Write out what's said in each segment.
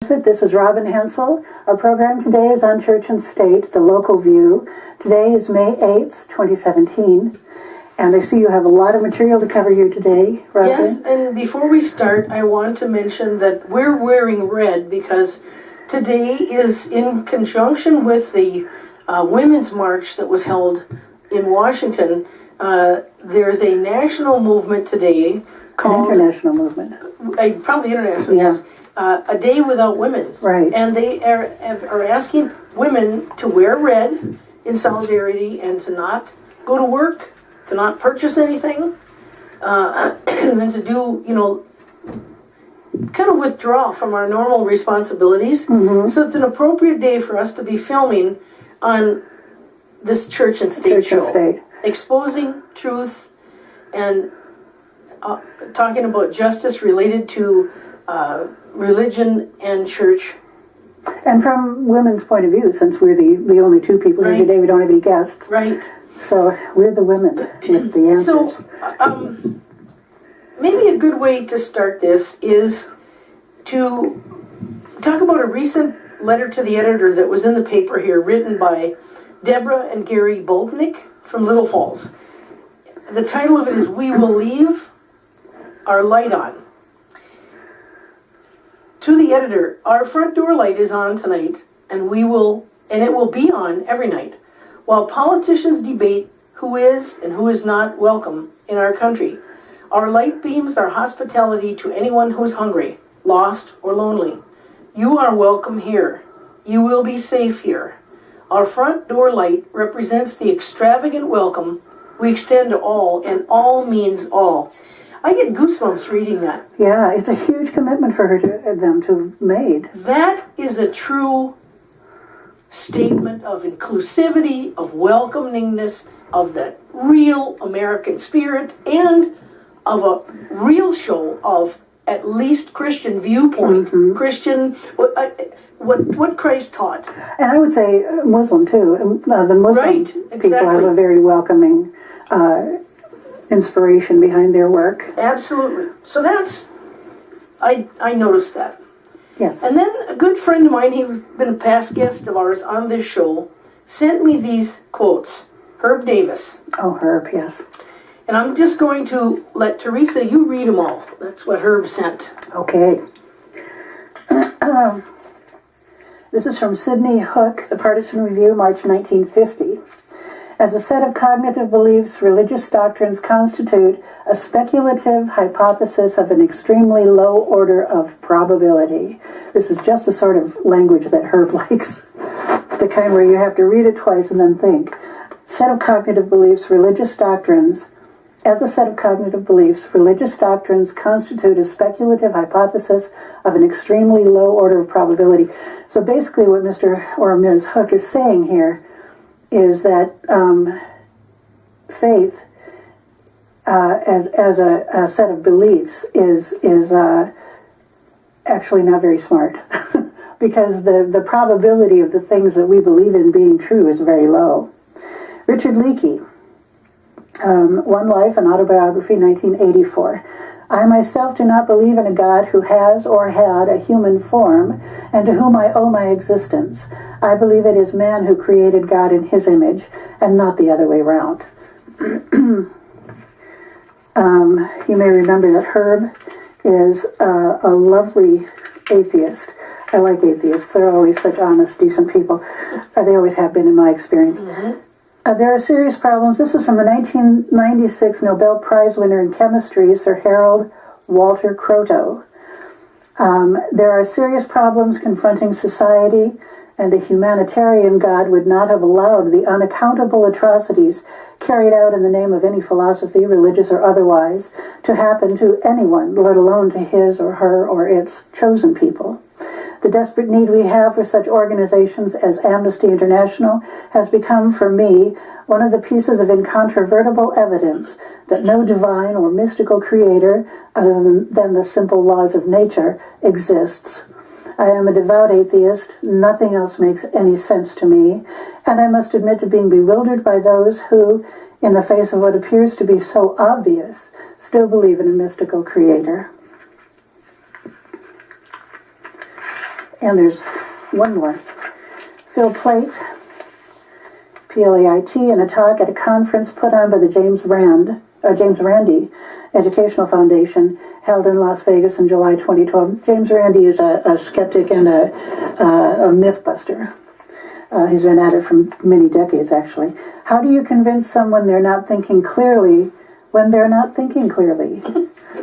This is Robin Hensel. Our program today is on Church and State, the local view. Today is May 8th, 2017. And I see you have a lot of material to cover here today, Robin. Yes, and before we start, I want to mention that we're wearing red because today is in conjunction with the Women's March that was held in Washington. There's a national movement today called... An international movement. Probably international, Yeah. yes. A Day Without Women. Right. And they are asking women to wear red in solidarity and to not go to work, to not purchase anything, and to do, kind of withdraw from our normal responsibilities. Mm-hmm. So it's an appropriate day for us to be filming on this Church and State Church show. and State. Exposing truth and talking about justice related to religion and church. And from women's point of view, since we're the only two people Right. here today, we don't have any guests. Right. So we're the women with the answers. So, maybe a good way to start this is to talk about a recent letter to the editor that was in the paper here, written by Deborah and Gary Boltnick from Little Falls. The title of it is "We Will Leave Our Light On." To the editor, our front door light is on tonight, and it will be on every night, while politicians debate who is and who is not welcome in our country. Our light beams our hospitality to anyone who is hungry, lost, or lonely. You are welcome here. You will be safe here. Our front door light represents the extravagant welcome we extend to all, and all means all. I get goosebumps reading that. Yeah, it's a huge commitment for them to have made. That is a true statement of inclusivity, of welcomingness, of the real American spirit, and of a real show of at least Christian viewpoint, Christian, what Christ taught. And I would say Muslim too. The Muslim Right, people exactly. have a very welcoming inspiration behind their work. Absolutely. So that's, I noticed that. Yes. And then a good friend of mine, he's been a past guest of ours on this show, sent me these quotes. Herb Davis. Oh, Herb, yes. And I'm just going to let Theresa, you read them all. That's what Herb sent. Okay. This is from Sidney Hook, The Partisan Review, March 1950. As a set of cognitive beliefs, religious doctrines constitute a speculative hypothesis of an extremely low order of probability. This is just the sort of language that Herb likes. The kind where you have to read it twice and then think. Set of cognitive beliefs, religious doctrines. As a set of cognitive beliefs, religious doctrines constitute a speculative hypothesis of an extremely low order of probability. So basically what Mr. or Ms. Hook is saying here is that faith as a set of beliefs is actually not very smart because the probability of the things that we believe in being true is very low. Richard Leakey, One Life, an Autobiography, 1984. I myself do not believe in a God who has or had a human form and to whom I owe my existence. I believe it is man who created God in his image and not the other way around. You may remember that Herb is a lovely atheist. I like atheists. They're always such honest, decent people. They always have been in my experience. Mm-hmm. There are serious problems. This is from the 1996 Nobel Prize winner in chemistry, Sir Harold Walter Kroto. There are serious problems confronting society, and a humanitarian God would not have allowed the unaccountable atrocities carried out in the name of any philosophy, religious or otherwise, to happen to anyone, let alone to his or her or its chosen people. The desperate need we have for such organizations as Amnesty International has become, for me, one of the pieces of incontrovertible evidence that no divine or mystical creator, other than the simple laws of nature, exists. I am a devout atheist. Nothing else makes any sense to me, and I must admit to being bewildered by those who, in the face of what appears to be so obvious, still believe in a mystical creator. And there's one more. Phil Plait, P-L-A-I-T, in a talk at a conference put on by the James Randi Educational Foundation, held in Las Vegas in July 2012. James Randi is a skeptic and a mythbuster. He's been at it for many decades, actually. How do you convince someone they're not thinking clearly when they're not thinking clearly?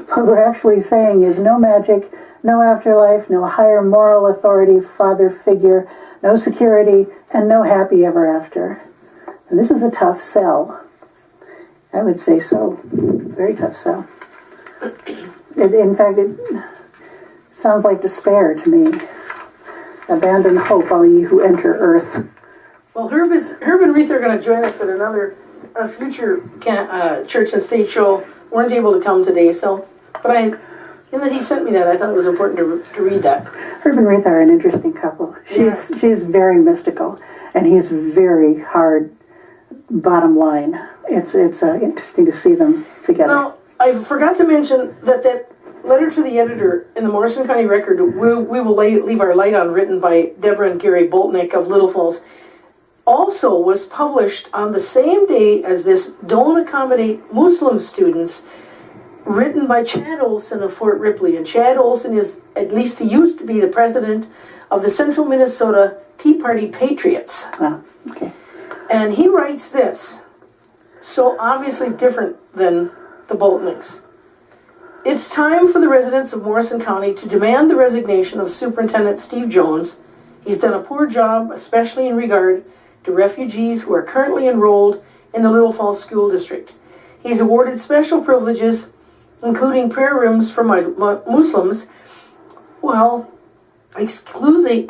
What we're actually saying is no magic, no afterlife, no higher moral authority, father figure, no security, and no happy ever after. And this is a tough sell. I would say so. Very tough sell. In fact, it sounds like despair to me. Abandon hope, all ye who enter earth. Well, Herb and Reith are going to join us at another future church and state show. Weren't able to come today, but in that he sent me that, I thought it was important to read that. Herb and Reith are an interesting couple. She's very mystical, and he's very hard bottom line. It's interesting to see them together. Now, I forgot to mention that letter to the editor in the Morrison County Record, we will leave our light on, written by Deborah and Gary Boltnick of Little Falls, also was published on the same day as this Don't Accommodate Muslim Students, written by Chad Olson of Fort Ripley. And Chad Olson is, at least he used to be, the president of the Central Minnesota Tea Party Patriots. Oh, okay. And he writes this, so obviously different than the Boltnicks. It's time for the residents of Morrison County to demand the resignation of Superintendent Steve Jones. He's done a poor job, especially in regard to refugees who are currently enrolled in the Little Falls School District. He's awarded special privileges, including prayer rooms for Muslims, while excusing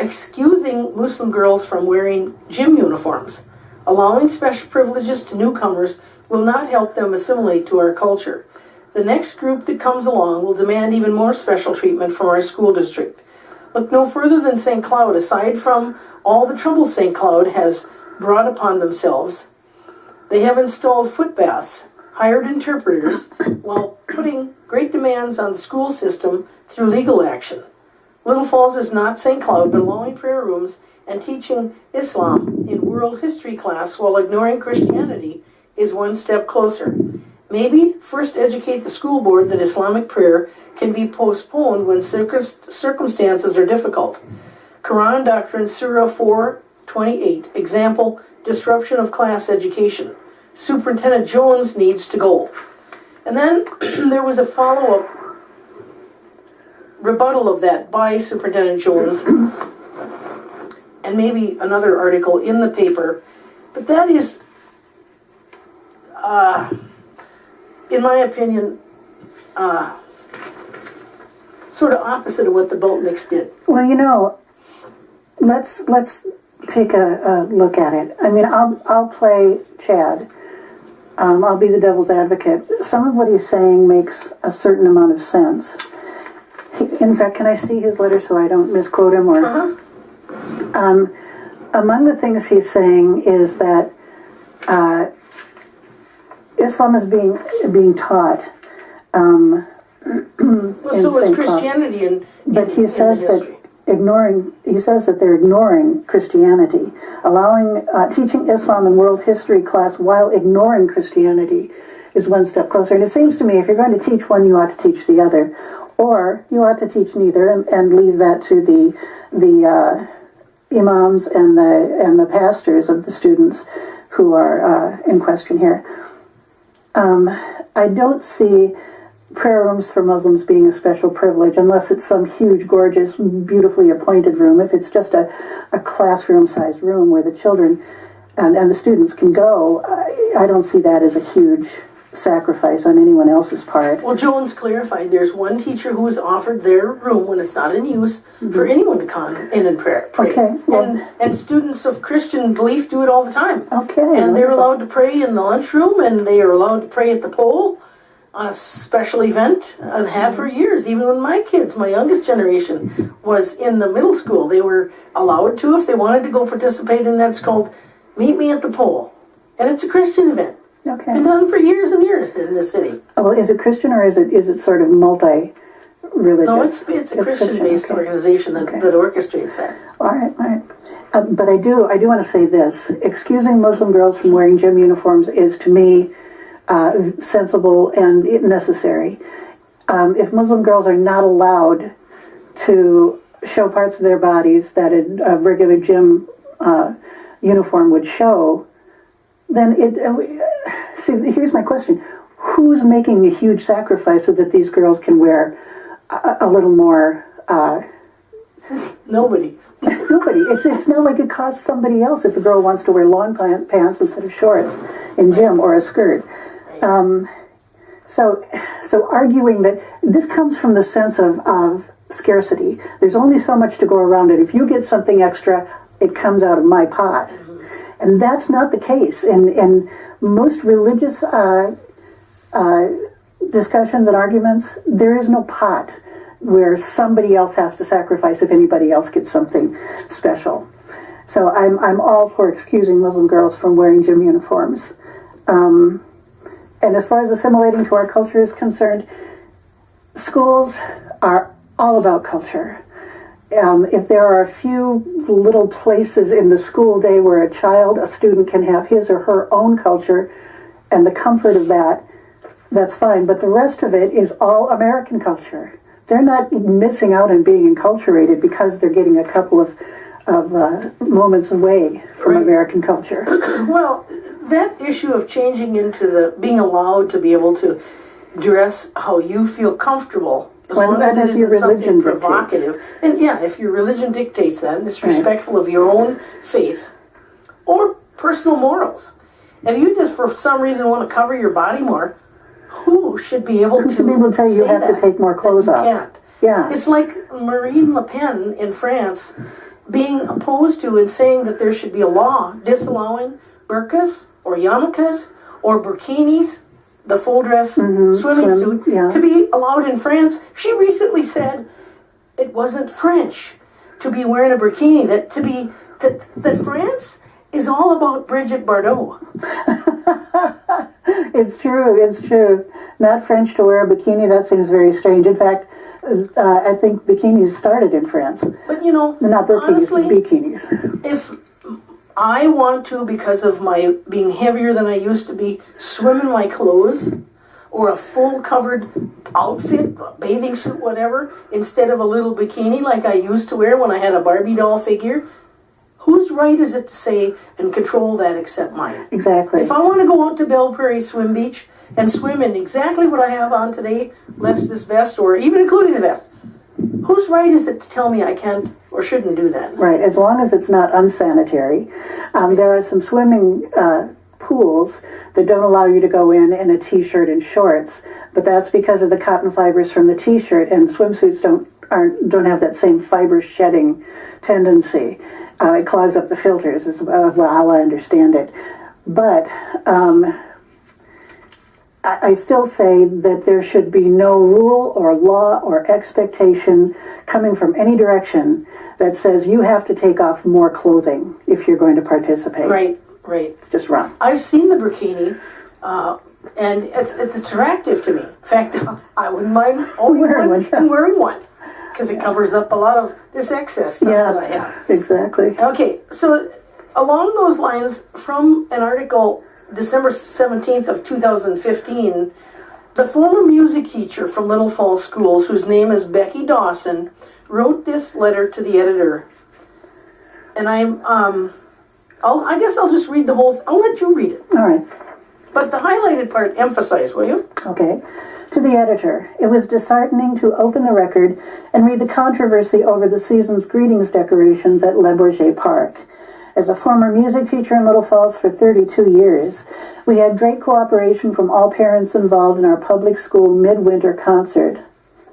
Muslim girls from wearing gym uniforms. Allowing special privileges to newcomers will not help them assimilate to our culture. The next group that comes along will demand even more special treatment from our school district. Look no further than St. Cloud. Aside from all the trouble St. Cloud has brought upon themselves, they have installed footbaths, hired interpreters, while putting great demands on the school system through legal action. Little Falls is not St. Cloud, but allowing prayer rooms and teaching Islam in world history class while ignoring Christianity is one step closer. Maybe first educate the school board that Islamic prayer can be postponed when circumstances are difficult. Quran Doctrine, Surah 4:28, example, disruption of class education. Superintendent Jones needs to go. And then there was a follow-up rebuttal of that by Superintendent Jones, and maybe another article in the paper. But that is, in my opinion, sort of opposite of what the Boltnicks did. Well, let's take a look at it. I mean, I'll play Chad. I'll be the devil's advocate. Some of what he's saying makes a certain amount of sense. In fact, can I see his letter so I don't misquote him? Among the things he's saying is that Islam is being taught. Well, so is Christianity but he says that they're ignoring Christianity, allowing teaching Islam in world history class while ignoring Christianity is one step closer. And it seems to me if you're going to teach one, you ought to teach the other, or you ought to teach neither and leave that to the imams and the pastors of the students who are in question here. I don't see prayer rooms for Muslims being a special privilege unless it's some huge, gorgeous, beautifully appointed room. If it's just a classroom-sized room where the children and the students can go, I don't see that as a huge sacrifice on anyone else's part. Well, Jones clarified there's one teacher who was offered their room when it's not in use for anyone to come in and pray. Okay. Well, and students of Christian belief do it all the time. Okay. And they're allowed to pray in the lunchroom, and they are allowed to pray at the pole on a special event. I've had for years, even when my youngest generation, was in the middle school. They were allowed to, if they wanted to go participate in that's called Meet Me at the Pole. And it's a Christian event. Okay. Been done for years and years in this city. Well, is it Christian or is it sort of multi-religious? religious? No, it's a Christian-based okay. organization that orchestrates that. All right, all right. But I do want to say this. Excusing Muslim girls from wearing gym uniforms is, to me, sensible and necessary. If Muslim girls are not allowed to show parts of their bodies that a regular gym uniform would show, then see, here's my question. Who's making a huge sacrifice so that these girls can wear a little more... Nobody. Nobody. It's not like it costs somebody else if a girl wants to wear long pants instead of shorts in gym or a skirt. So arguing that this comes from the sense of scarcity. There's only so much to go around it. If you get something extra, it comes out of my pot. And that's not the case. In most religious discussions and arguments, there is no pot where somebody else has to sacrifice if anybody else gets something special. So I'm all for excusing Muslim girls from wearing gym uniforms. And as far as assimilating to our culture is concerned, schools are all about culture. If there are a few little places in the school day where a student can have his or her own culture and the comfort of that, that's fine. But the rest of it is all American culture. They're not missing out on being enculturated because they're getting a couple of moments away from American culture. Well, that issue of changing into being allowed to be able to dress how you feel comfortable, as long as it isn't something provocative. And yeah, if your religion dictates that and it's respectful of your own faith or personal morals. If you just for some reason want to cover your body more, who should be able to tell you have to take more clothes off? Can't. Yeah. It's like Marine Le Pen in France being opposed to and saying that there should be a law disallowing burqas or yarmulkes or burkinis, the full dress swimming suit, to be allowed in France. She recently said it wasn't French to be wearing a burkini, that France is all about Brigitte Bardot. It's true. Not French to wear a bikini, that seems very strange. In fact, I think bikinis started in France. But you know, not burkinis, honestly, bikinis. If I want to, because of my being heavier than I used to be, swim in my clothes, or a full covered outfit, a bathing suit, whatever, instead of a little bikini like I used to wear when I had a Barbie doll figure, whose right is it to say and control that except mine? Exactly. If I want to go out to Belle Prairie Swim Beach and swim in exactly what I have on today, less this vest, or even including the vest, whose right is it to tell me I can't or shouldn't do that? Right, as long as it's not unsanitary. There are some swimming pools that don't allow you to go in a t-shirt and shorts, but that's because of the cotton fibers from the t-shirt, and swimsuits don't have that same fiber shedding tendency. It clogs up the filters, is how I understand it. But I still say that there should be no rule or law or expectation coming from any direction that says you have to take off more clothing if you're going to participate. Right. It's just wrong. I've seen the bikini, and it's attractive to me. In fact, I wouldn't mind owning one and wearing one, because it covers up a lot of this excess stuff that I have. Exactly. Okay, so along those lines, from an article December 17th of 2015, the former music teacher from Little Falls Schools, whose name is Becky Dawson, wrote this letter to the editor. And I guess I'll just read the whole I'll let you read it. All right. But the highlighted part, emphasize, will you? Okay. To the editor, it was disheartening to open the record and read the controversy over the season's greetings decorations at Le Bourget Park. As a former music teacher in Little Falls for 32 years, we had great cooperation from all parents involved in our public school midwinter concert.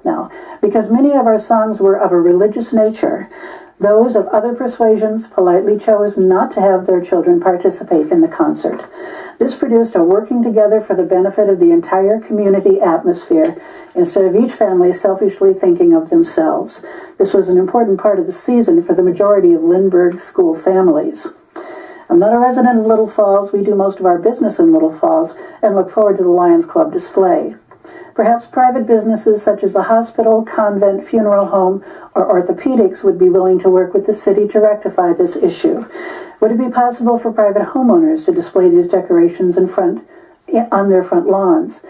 Now, because many of our songs were of a religious nature, those of other persuasions politely chose not to have their children participate in the concert. This produced a working together for the benefit of the entire community atmosphere, instead of each family selfishly thinking of themselves. This was an important part of the season for the majority of Lindbergh school families. I'm not a resident of Little Falls. We do most of our business in Little Falls and look forward to the Lions Club display. Perhaps private businesses such as the hospital, convent, funeral home, or orthopedics would be willing to work with the city to rectify this issue. Would it be possible for private homeowners to display these decorations on their front lawns?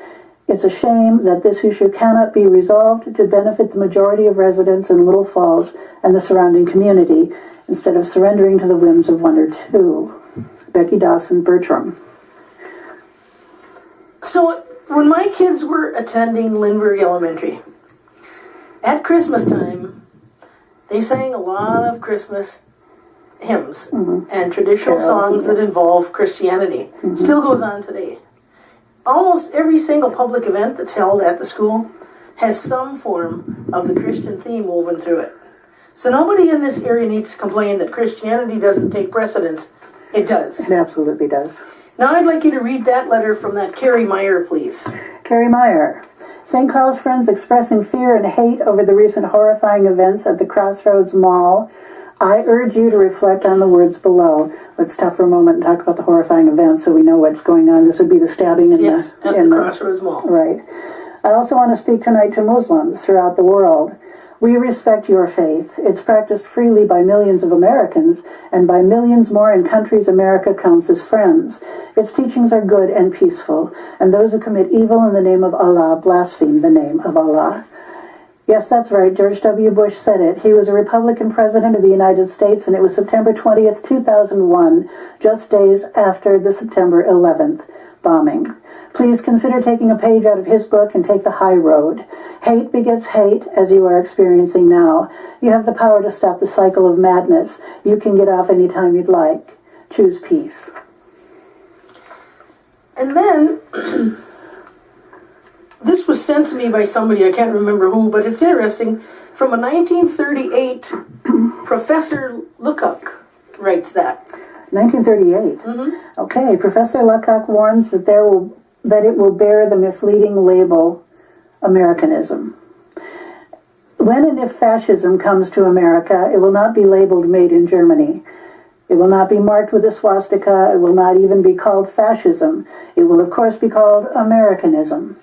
It's a shame that this issue cannot be resolved to benefit the majority of residents in Little Falls and the surrounding community, instead of surrendering to the whims of one or two. Becky Dawson, Bertram. So, when my kids were attending Lindbergh Elementary, at Christmas time, they sang a lot of Christmas hymns and traditional songs that involve Christianity. Still goes on today. Almost every single public event that's held at the school has some form of the Christian theme woven through it. So nobody in this area needs to complain that Christianity doesn't take precedence. It does. It absolutely does. Now I'd like you to read that letter from that Carrie Meyer, please. Carrie Meyer. St. Cloud's friends expressing fear and hate over the recent horrifying events at the Crossroads Mall. I urge you to reflect on the words below. Let's stop for a moment and talk about the horrifying events so we know what's going on. This would be the stabbing in the Crossroads Mall. Right. I also want to speak tonight to Muslims throughout the world. We respect your faith. It's practiced freely by millions of Americans and by millions more in countries America counts as friends. Its teachings are good and peaceful, and those who commit evil in the name of Allah blaspheme the name of Allah. Yes, that's right. George W. Bush said it. He was a Republican president of the United States, and it was September 20th, 2001, just days after the September 11th bombing. Please consider taking a page out of his book and take the high road. Hate begets hate, as you are experiencing now. You have the power to stop the cycle of madness. You can get off any time you'd like. Choose peace. And then, this was sent to me by somebody, I can't remember who, but it's interesting. From a 1938, Professor Lukac writes that. 1938. Okay, Professor Lukac warns that it will bear the misleading label Americanism. When and if fascism comes to America, it will not be labeled made in Germany. It will not be marked with a swastika. It will not even be called fascism. It will, of course, be called Americanism.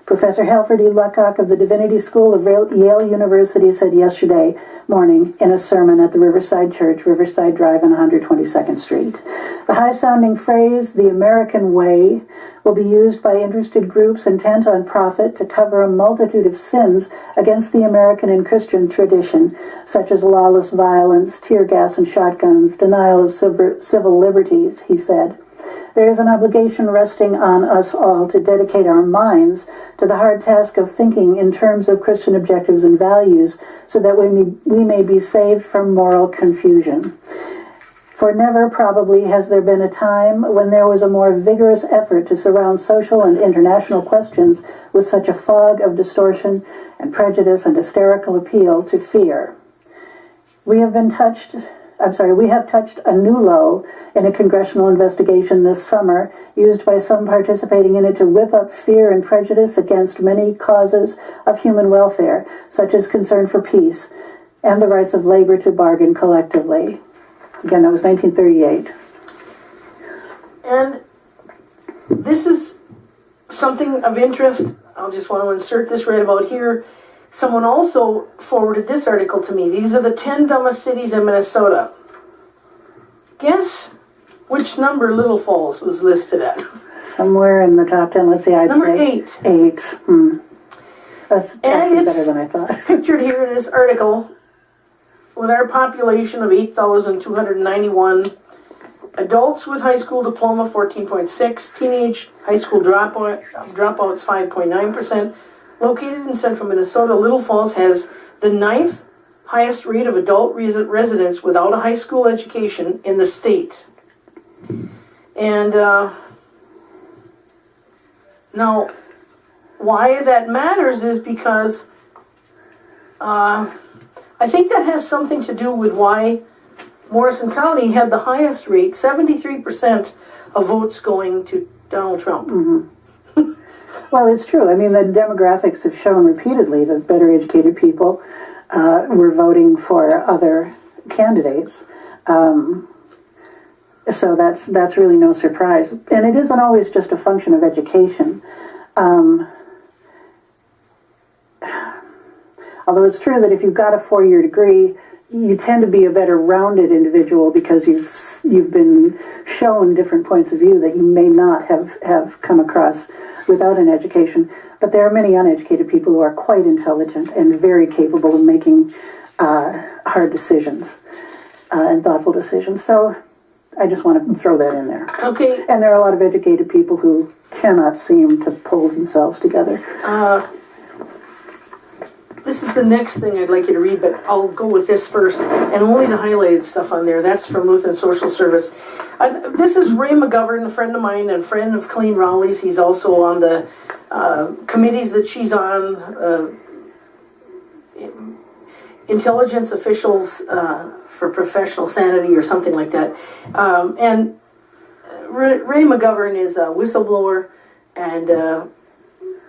Professor Halford E. Lukac of the Divinity School of Yale University said yesterday morning in a sermon at the Riverside Church, Riverside Drive on 122nd Street. The high-sounding phrase, the American way, will be used by interested groups intent on profit to cover a multitude of sins against the American and Christian tradition, such as lawless violence, tear gas and shotguns, denial of civil liberties, he said. There is an obligation resting on us all to dedicate our minds to the hard task of thinking in terms of Christian objectives and values so that we may be saved from moral confusion. For never, probably, has there been a time when there was a more vigorous effort to surround social and international questions with such a fog of distortion and prejudice and hysterical appeal to fear. We have touched a new low in a congressional investigation this summer, used by some participating in it to whip up fear and prejudice against many causes of human welfare, such as concern for peace and the rights of labor to bargain collectively. Again, that was 1938. And this is something of interest. I'll just want to insert this right about here. Someone also forwarded this article to me. These are the 10 dumbest cities in Minnesota. Guess which number Little Falls is listed at? Somewhere in the top 10, let's see, Number say 8. 8. That's actually better than I thought. Pictured here in this article, with our population of 8,291, adults with high school diploma 14.6, teenage high school dropouts 5.9%. Located in central Minnesota, Little Falls has the 9th highest rate of adult residents without a high school education in the state. And now, why that matters is because I think that has something to do with why Morrison County had the highest rate, 73% of votes going to Donald Trump. Mm-hmm. Well, it's true. I mean, the demographics have shown repeatedly that better educated people were voting for other candidates. So that's really no surprise. And it isn't always just a function of education. Although it's true that if you've got a 4-year degree, you tend to be a better rounded individual because you've been shown different points of view that you may not have come across without an education. But there are many uneducated people who are quite intelligent and very capable of making hard decisions and thoughtful decisions. So I just want to throw that in there. Okay. And there are a lot of educated people who cannot seem to pull themselves together. This is the next thing I'd like you to read, but I'll go with this first, and only the highlighted stuff on there. That's from Lutheran Social Service. This is Ray McGovern, a friend of mine and friend of Clean Raleigh's. He's also on the committees that she's on, intelligence officials for professional sanity or something like that. And Ray McGovern is a whistleblower and a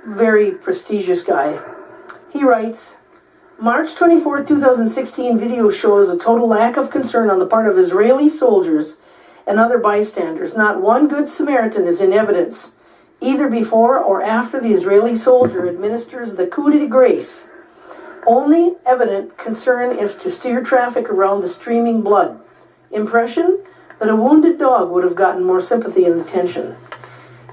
very prestigious guy. He writes, March 24, 2016 video shows a total lack of concern on the part of Israeli soldiers and other bystanders. Not one good Samaritan is in evidence, either before or after the Israeli soldier administers the coup de grace. Only evident concern is to steer traffic around the streaming blood. Impression that a wounded dog would have gotten more sympathy and attention.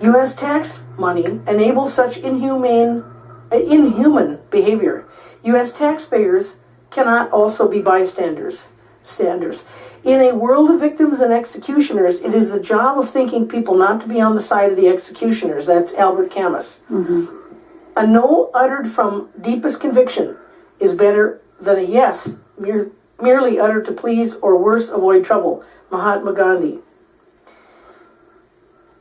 U.S. tax money enables such inhuman behavior. U.S. taxpayers cannot also be bystanders. In a world of victims and executioners, it is the job of thinking people not to be on the side of the executioners. That's Albert Camus. Mm-hmm. A no uttered from deepest conviction is better than a yes, merely uttered to please or worse, avoid trouble. Mahatma Gandhi.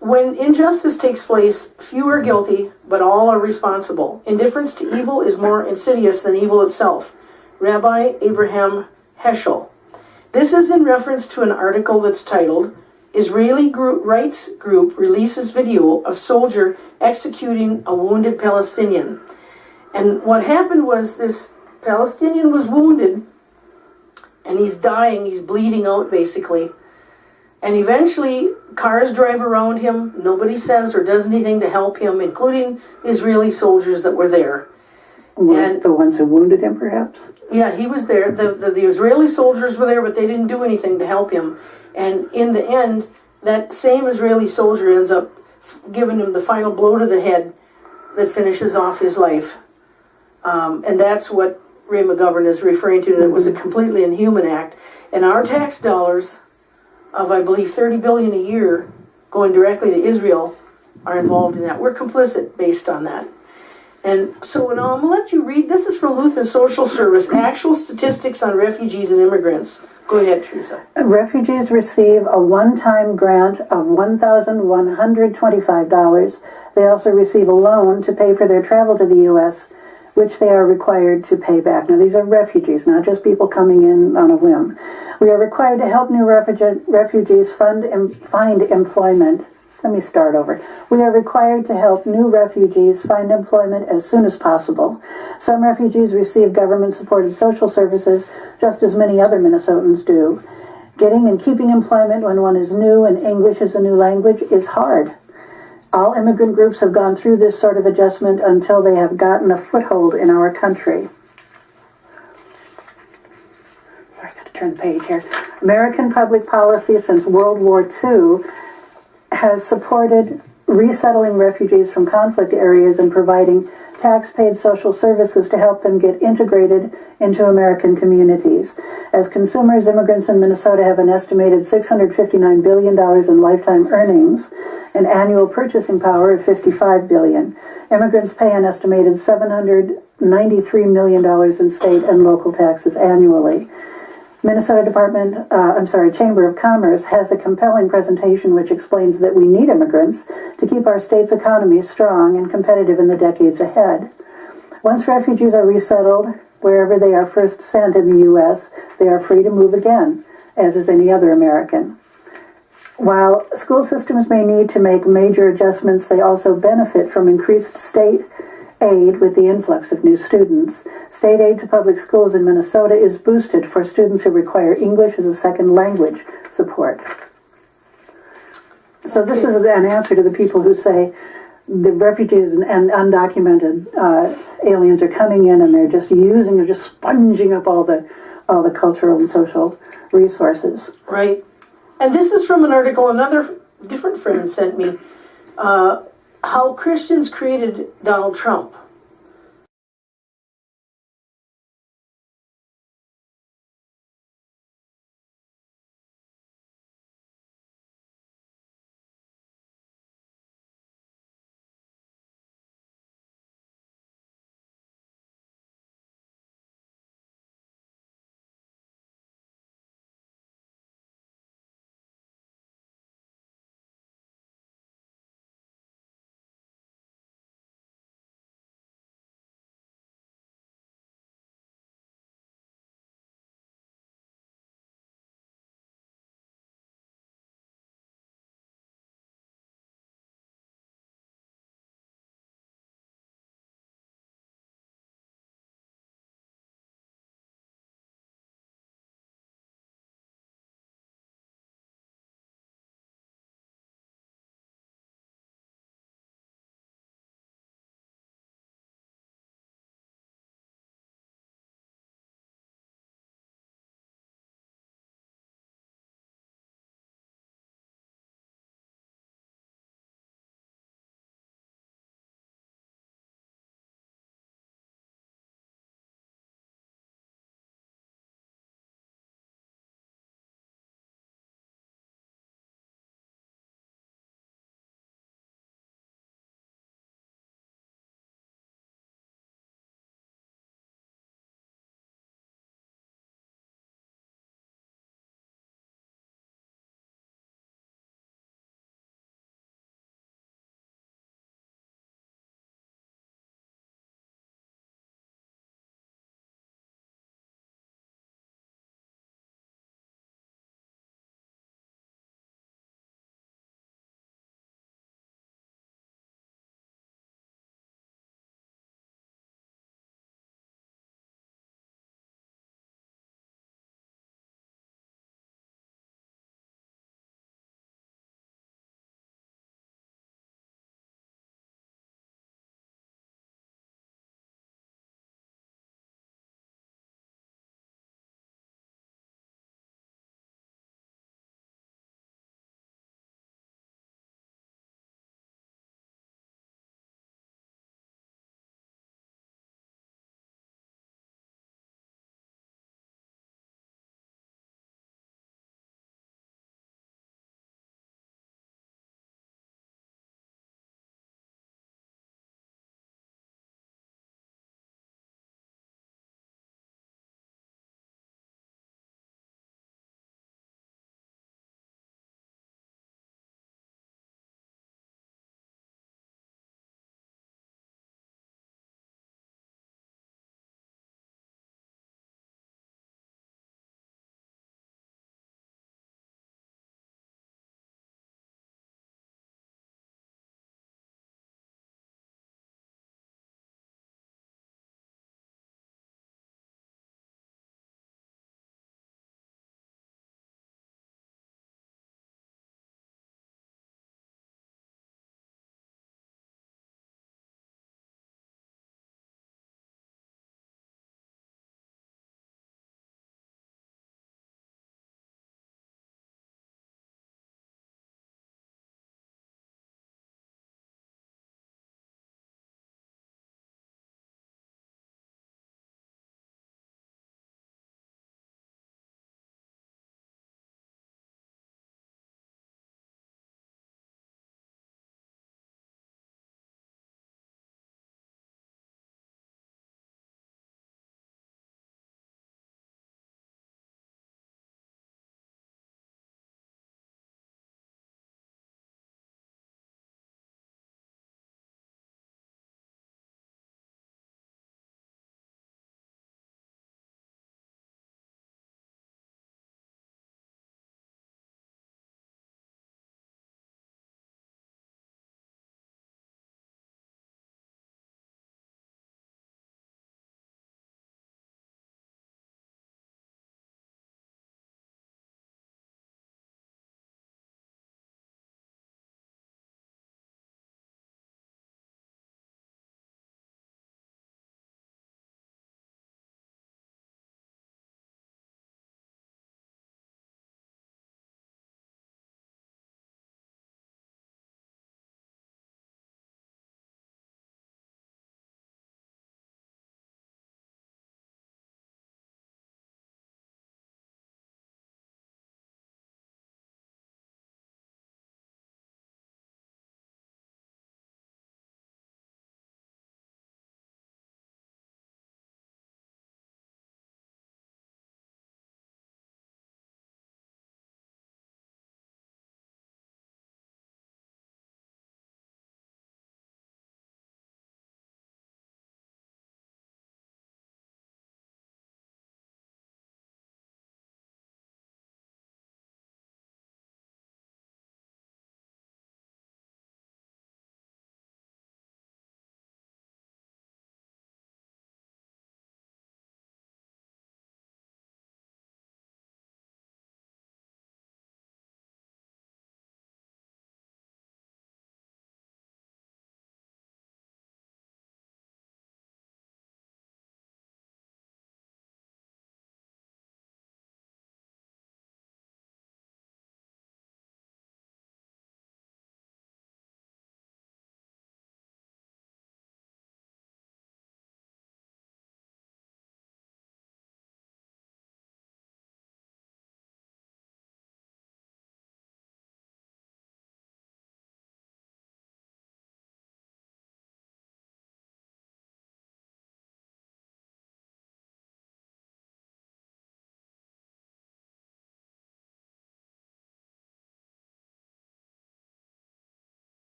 When injustice takes place, few are guilty, but all are responsible. Indifference to evil is more insidious than evil itself. Rabbi Abraham Hensel. This is in reference to an article that's titled, Israeli Rights Group Releases Video of Soldier Executing a Wounded Palestinian. And what happened was this Palestinian was wounded, and he's dying, he's bleeding out basically. And eventually, cars drive around him. Nobody says or does anything to help him, including the Israeli soldiers that were there. And the ones who wounded him, perhaps? Yeah, he was there. The Israeli soldiers were there, but they didn't do anything to help him. And in the end, that same Israeli soldier ends up giving him the final blow to the head that finishes off his life. And that's what Ray McGovern is referring to, that it was a completely inhuman act. And our tax dollars of, I believe, $30 billion a year going directly to Israel are involved in that. We're complicit based on that. And so now I'm going to let you read. This is from Lutheran Social Service, actual statistics on refugees and immigrants. Go ahead, Theresa. Refugees receive a one-time grant of $1,125. They also receive a loan to pay for their travel to the U.S., which they are required to pay back. Now, these are refugees, not just people coming in on a whim. We are required to help new refugees find employment. Let me start over. We are required to help new refugees find employment as soon as possible. Some refugees receive government-supported social services, just as many other Minnesotans do. Getting and keeping employment when one is new and English is a new language is hard. All immigrant groups have gone through this sort of adjustment until they have gotten a foothold in our country. Sorry, I got to turn the page here. American public policy since World War II has supported resettling refugees from conflict areas and providing tax-paid social services to help them get integrated into American communities. As consumers, immigrants in Minnesota have an estimated $659 billion in lifetime earnings, an annual purchasing power of $55 billion. Immigrants pay an estimated $793 million in state and local taxes annually. Minnesota Chamber of Commerce has a compelling presentation which explains that we need immigrants to keep our state's economy strong and competitive in the decades ahead. Once refugees are resettled, wherever they are first sent in the U.S., they are free to move again, as is any other American. While school systems may need to make major adjustments, they also benefit from increased state aid with the influx of new students. State aid to public schools in Minnesota is boosted for students who require English as a second language support. So this is an answer to the people who say the refugees and undocumented aliens are coming in, and they're just sponging up all the cultural and social resources. Right. And this is from an article another different friend sent me, how Christians created Donald Trump.